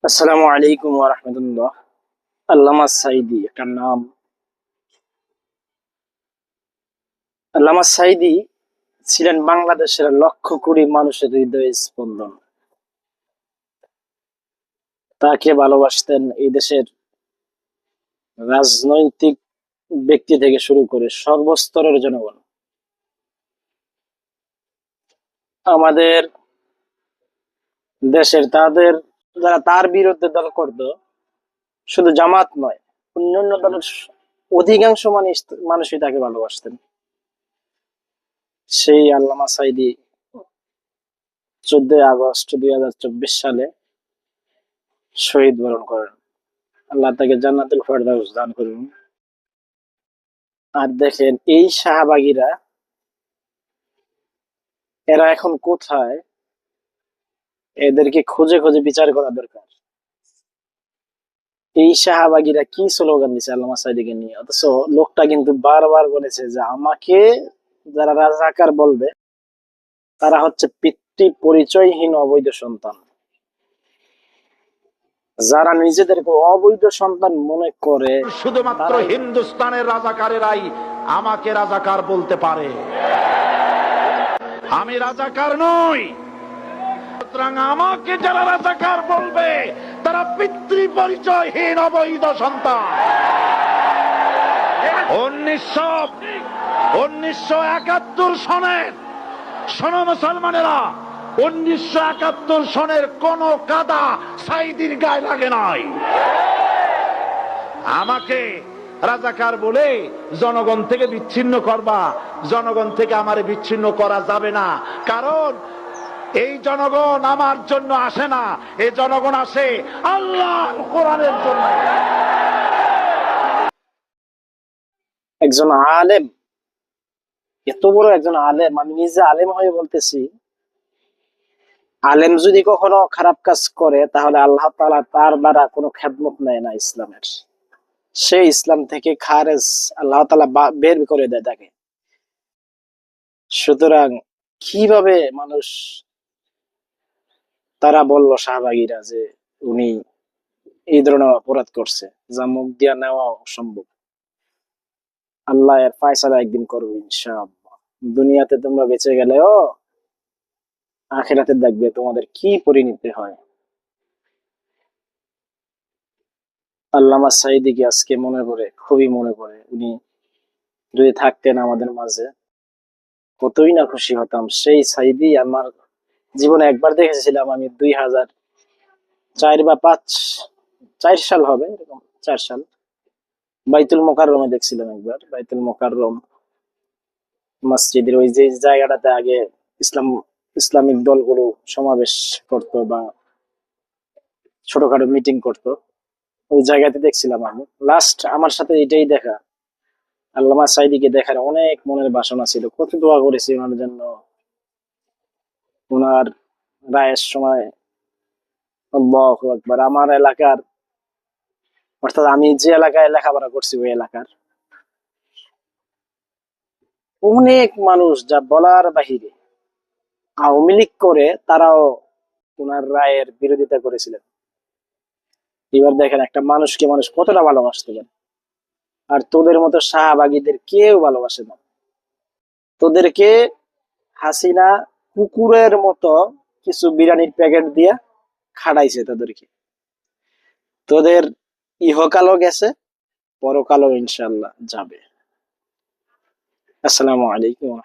আসসালামু আলাইকুম ওয়া রাহমাতুল্লাহ। আল্লামা সাঈদী একটা নাম। আল্লামা সাঈদী ছিলেন বাংলাদেশের লক্ষ কোটি মানুষের হৃদয় স্পন্দন। তাকে ভালোবাসতেন এই দেশের রাজনৈতিক ব্যক্তি থেকে শুরু করে সর্বস্তরের জনগণ। আমাদের দেশের যারা তার বিরুদ্ধে দল করত, শুধু জামাত নয়, অন্যান্য দলের অধিকাংশ মানুষই তাকে ভালোবাসতেন। সেই আল্লামা সাঈদী 14 আগস্ট 2024 সালে শহীদ বরণ করেন। আল্লাহ তাকে জান্নাতুল ফেরদাউস দান করুন। আর দেখেন এই শাহবাগীরা, এরা এখন কোথায়? এদেরকে খুঁজে খুঁজে বিচার করা দরকার। এই শাহবাগীরা কি স্লোগান দিচ্ছে আল্লামা সাঈদীকে নিয়ে, অথচ লোকটা কিন্তু বারবার বলেছে যে আমাকে যারা রাজাকার বলবে তারা হচ্ছে পিতৃ পরিচয়হীন অবৈধ সন্তান। যারা নিজেদেরকে অবৈধ সন্তান মনে করে, শুধুমাত্র হিন্দুস্তানের রাজাকারেরাই আমাকে রাজাকার বলতে পারে। আমি রাজাকার নই। সুতরাং আমাকে যারা রাজাকার বলবে তারা পিতৃ পরিচয়হীন অবৈধ সন্তান। 1971 সনের, শোনো মুসলমানেরা, 1971 সনের কোন কাদা সাঈদীর গায়ে লাগে নাই। আমাকে রাজাকার বলে জনগণ থেকে বিচ্ছিন্ন করবা, জনগণ থেকে আমারে বিচ্ছিন্ন করা যাবে না। কারণ এই জনগণ আমার জন্য আসে না, এই জনগণ আসে আল্লাহর কোরআনের জন্য। একজন আলেম, এত বড় একজন আলেম, আমি নিজে আলেম হয়ে বলতেছি, আলেম যদি কখনো খারাপ কাজ করে তাহলে আল্লাহ তাআলা তার দ্বারা কোনো খেদমত নেয় না ইসলামের। সে ইসলাম থেকে খারেজ, আল্লাহ তাআলা বের করে দেয় তাকে। সুতরাং কিভাবে মানুষ, তারা বলল শাহবাগীরা যে উনি এই ধরনের অপরাধ করছে, যা মুখ দিয়া নেওয়া অসম্ভব। আল্লাহ এর ফায়সালা একদিন করবে ইনশাআল্লাহ। দুনিয়াতে তোমরা বেঁচে গেলেও আখিরাতে দেখবে তোমাদের কি পরিণতি হয়। আল্লামা সাঈদীকে আজকে মনে পড়ে, খুবই মনে পড়ে। উনি যদি থাকতেন আমাদের মাঝে কতই না খুশি হতাম। সেই সাঈদী আমার জীবনে একবার দেখেছিলাম আমি, 2004 বা 4 সাল হবে, এরকম 4 সাল, বাইতুল মোকাররমে দেখছিলাম একবার। বাইতুল মোকাররম মসজিদের ওই যে জায়গাটাতে আগে ইসলামিক দলগুলো সমাবেশ করতো বা ছোটখাটো মিটিং করতো, ওই জায়গাতে দেখছিলাম আমি লাস্ট। আমার সাথে এটাই দেখা। আল্লামা সাঈদীকে দেখার অনেক মনের বাসনা ছিল, কত দোয়া করেছি ওনার জন্য। ওনার রায়ের সময় আল্লাহু আকবার, আমার এলাকার, অর্থাৎ আমি যে এলাকায় লেখাপড়া করছি ওই এলাকার অনেক মানুষ, যা বলার বাহিরে, আওয়ামী লীগ করে তারাও ওনার রায়ের বিরোধিতা করেছিলেন। এবার দেখেন একটা মানুষকে মানুষ কতটা ভালোবাসতে পারে। আর তোদের মতো শাহবাগীদের কেউ ভালোবাসে না। তোদেরকে হাসিনা কুকুরের মতো কিছু বিরিয়ানির প্যাকেট দিয়ে খাড়াইছে তোদেরকে। তোদের ইহকালও গেছে, পরকালও ইনশাল্লাহ যাবে। আসসালামু আলাইকুম।